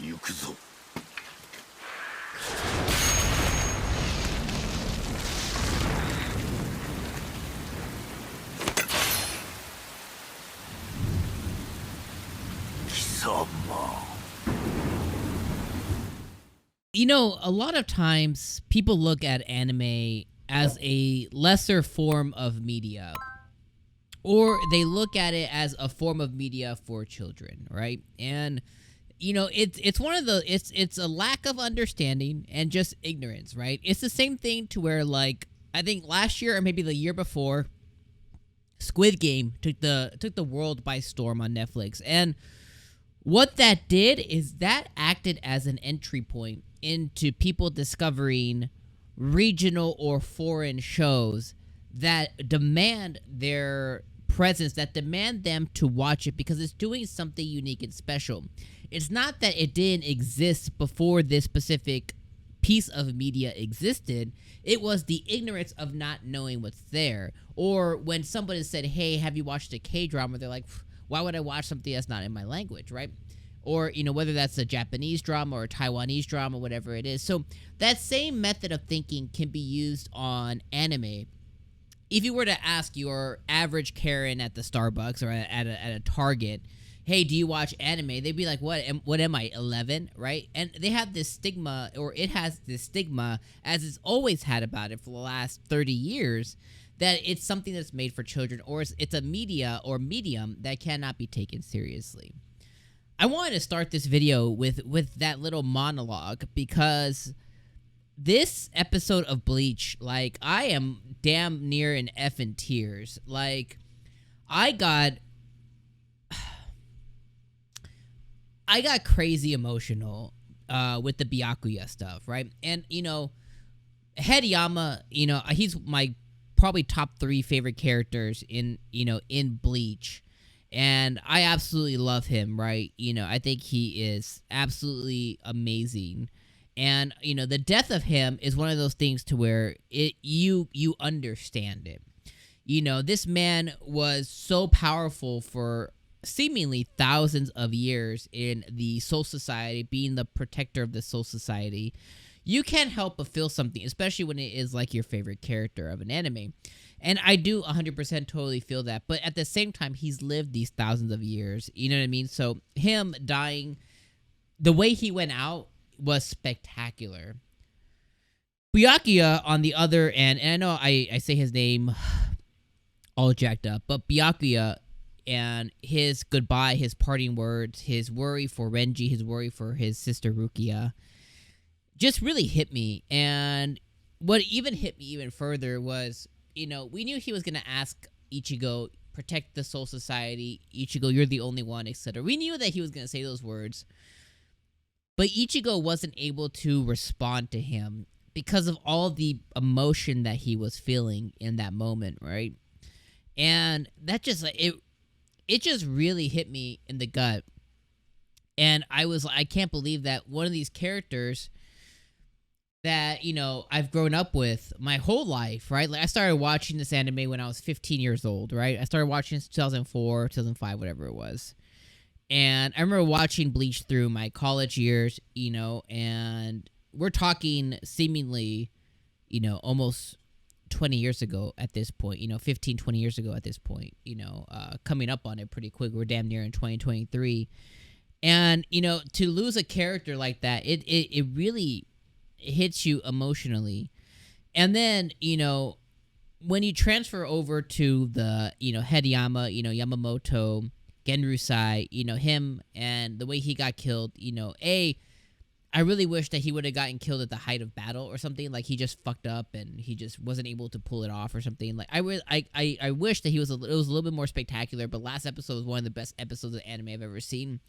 You know, a lot of times people look at anime as a lesser form of media, or they look at it as a form of media for children, right? And you know, it's one of the it's a lack of understanding and just ignorance, right? It's the same thing to where, like, I think last year or maybe the year before, Squid Game took the world by storm on Netflix. And what that did is that acted as an entry point into people discovering regional or foreign shows that demand their presence, that demand them to watch it because it's doing something unique and special. It's not that it didn't exist before this specific piece of media existed. It was the ignorance of not knowing what's there. Or when somebody said, hey, have you watched a K-drama? They're like, why would I watch something that's not in my language, right? Or, you know, whether that's a Japanese drama or a Taiwanese drama, whatever it is. So that same method of thinking can be used on anime. If you were to ask your average Karen at the Starbucks or at a Target, hey, do you watch anime? They'd be like, what am I, 11, right? And they have this stigma, or it has this stigma, as it's always had about it for the last 30 years, that it's something that's made for children, or it's a media or medium that cannot be taken seriously. I wanted to start this video with that little monologue because this episode of Bleach, like, I am damn near in effing tears. Like, I got crazy emotional with the byakuya stuff, right? And, you know, Hirayama, you know, he's my probably top 3 favorite characters in Bleach. And I absolutely love him, right? You know, I think he is absolutely amazing. And, you know, the death of him is one of those things to where you understand it. You know, this man was so powerful for seemingly thousands of years in the Soul Society, being the protector of the Soul Society. You can't help but feel something, especially when it is like your favorite character of an anime. And I do 100% totally feel that. But at the same time, he's lived these thousands of years. You know what I mean? So him dying, the way he went out was spectacular. Byakuya, on the other end, and I know I say his name all jacked up, but Byakuya and his goodbye, his parting words, his worry for Renji, his worry for his sister Rukia, just really hit me. And what even hit me even further was, you know, we knew he was going to ask Ichigo, protect the Soul Society, Ichigo, you're the only one, etc. We knew that he was going to say those words, but Ichigo wasn't able to respond to him because of all the emotion that he was feeling in that moment, right? And that just, it just really hit me in the gut. And I can't believe that one of these characters that, you know, I've grown up with my whole life, right? Like, I started watching this anime when I was 15 years old, right? I started watching it in 2004, 2005, whatever it was. And I remember watching Bleach through my college years, you know, and we're talking seemingly, you know, almost 20 years ago at this point, you know, 15, 20 years ago at this point, you know, coming up on it pretty quick. We're damn near in 2023. And, you know, to lose a character like that, it really hits you emotionally. And then, you know, when you transfer over to the, you know, Hirayama, you know, Yamamoto, genryusai, you know, him and the way he got killed, you know, I really wish that he would have gotten killed at the height of battle or something. Like, he just fucked up and he just wasn't able to pull it off or something. Like, I wish that it was a little bit more spectacular, but last episode was one of the best episodes of anime I've ever seen.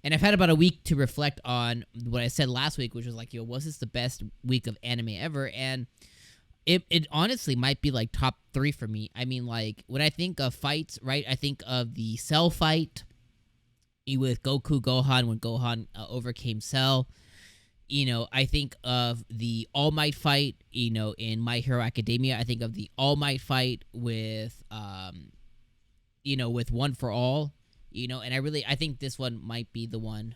And I've had about a week to reflect on what I said last week, which was like, yo, was this the best week of anime ever? And it honestly might be like top 3 for me. I mean, like, when I think of fights, right, I think of the Cell fight with Gohan when Gohan overcame Cell. You know, I think of the All Might fight, you know, in My Hero Academia. I think of the All Might fight with, you know, with One for All, you know, and I think this one might be the one,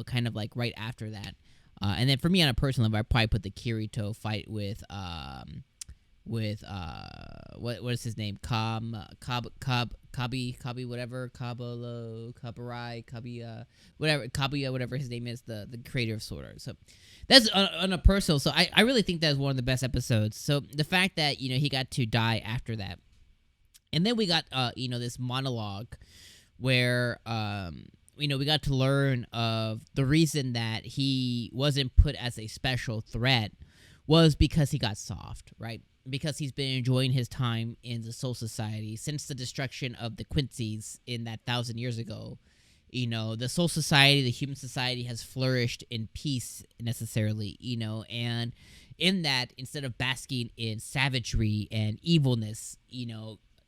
kind of like right after that. And then for me on a personal level, I probably put the Kirito fight with what is his name? Kabi, whatever, Kaburai, whatever, Kabuya, whatever his name is, the creator of Sword Art. So that's on a personal. So I really think that's one of the best episodes. So the fact that he got to die after that, and then we got this monologue where we got to learn of the reason that he wasn't put as a special threat was because he got soft, right? Because he's been enjoying his time in the Soul Society since the destruction of the Quincy's in that 1,000 years ago. The Soul Society, the human society, has flourished in peace necessarily, and in that, instead of basking in savagery and evilness,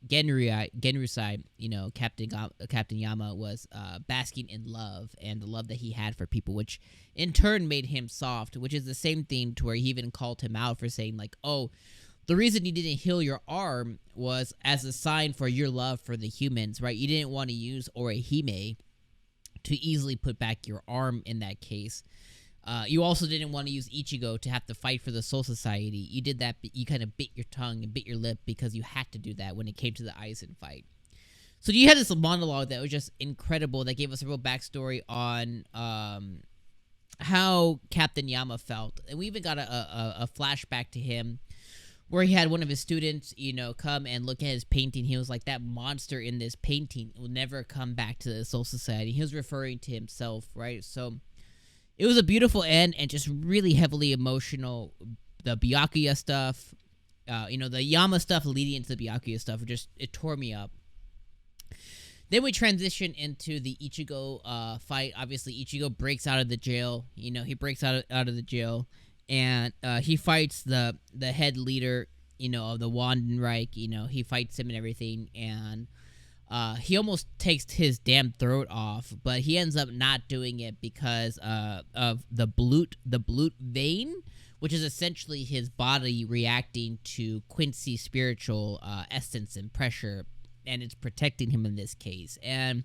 genryusai, Captain Yama was basking in love and the love that he had for people, which in turn made him soft, which is the same thing to where he even called him out for saying like, oh, the reason you didn't heal your arm was as a sign for your love for the humans, right? You didn't want to use orihime to easily put back your arm in that case. You also didn't want to use Ichigo to have to fight for the Soul Society. You did that, but you kind of bit your tongue and bit your lip because you had to do that when it came to the Aizen fight. So you had this monologue that was just incredible, that gave us a real backstory on how Captain Yama felt. And we even got a flashback to him where he had one of his students, come and look at his painting. He was like, that monster in this painting will never come back to the Soul Society. He was referring to himself, right? So it was a beautiful end and just really heavily emotional. The Byakuya stuff, the Yama stuff leading into the Byakuya stuff, it tore me up. Then we transition into the Ichigo fight. Obviously, Ichigo breaks out of the jail. He breaks out of the jail, and he fights the head leader, of the Wandenreich. He fights him and everything, and he almost takes his damn throat off, but he ends up not doing it because of the Blut vein, which is essentially his body reacting to Quincy's spiritual essence and pressure, and it's protecting him in this case. And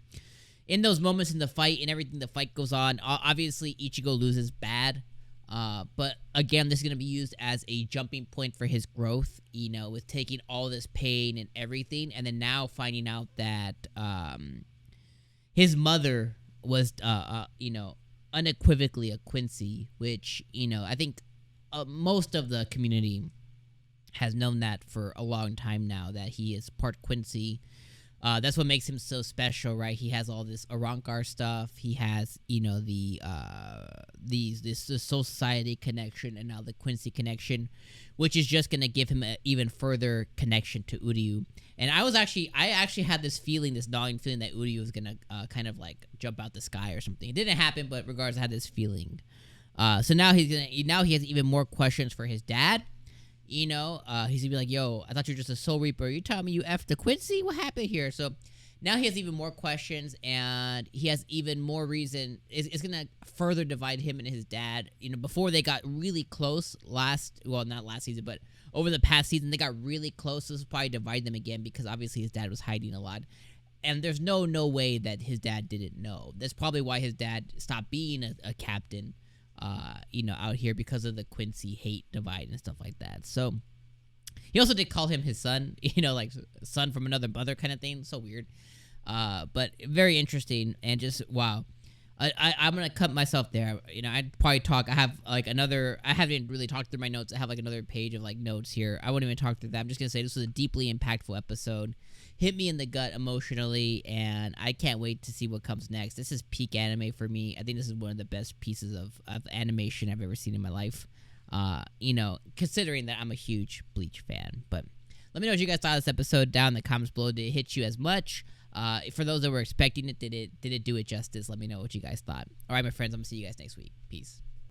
in those moments in the fight and everything, the fight goes on. Obviously, Ichigo loses bad. But again, this is going to be used as a jumping point for his growth, with taking all this pain and everything, and then now finding out that his mother was, unequivocally a Quincy, which, I think most of the community has known that for a long time now, that he is part Quincy. That's what makes him so special, right? He has all this Arankar stuff. He has, this Soul Society connection, and now the Quincy connection, which is just gonna give him an even further connection to Uryu. And I actually had this feeling, this gnawing feeling, that Uryu was gonna kind of like jump out the sky or something. It didn't happen, but regardless, I had this feeling. So now he has even more questions for his dad. He's gonna be like, yo, I thought you were just a soul reaper. You telling me you effed the Quincy? What happened here? So now he has even more questions, and he has even more reason. It's gonna further divide him and his dad. Before they got really close not last season, but over the past season, they got really close. So this will probably divide them again, because obviously his dad was hiding a lot. And there's no way that his dad didn't know. That's probably why his dad stopped being a captain. Out here, because of the Quincy hate divide and stuff like that. So he also did call him his son, like son from another mother kind of thing. So weird. But very interesting, and just wow. I'm gonna cut myself there. I'd probably talk. I haven't really talked through my notes. I have like another page of like notes here. I won't even talk through that. I'm just gonna say this was a deeply impactful episode. Hit me in the gut emotionally, and I can't wait to see what comes next. This is peak anime for me. I think this is one of the best pieces of animation I've ever seen in my life. Considering that I'm a huge Bleach fan. But let me know what you guys thought of this episode down in the comments below. Did it hit you as much? For those that were expecting it, did it do it justice? Let me know what you guys thought. All right, my friends, I'm gonna see you guys next week. Peace.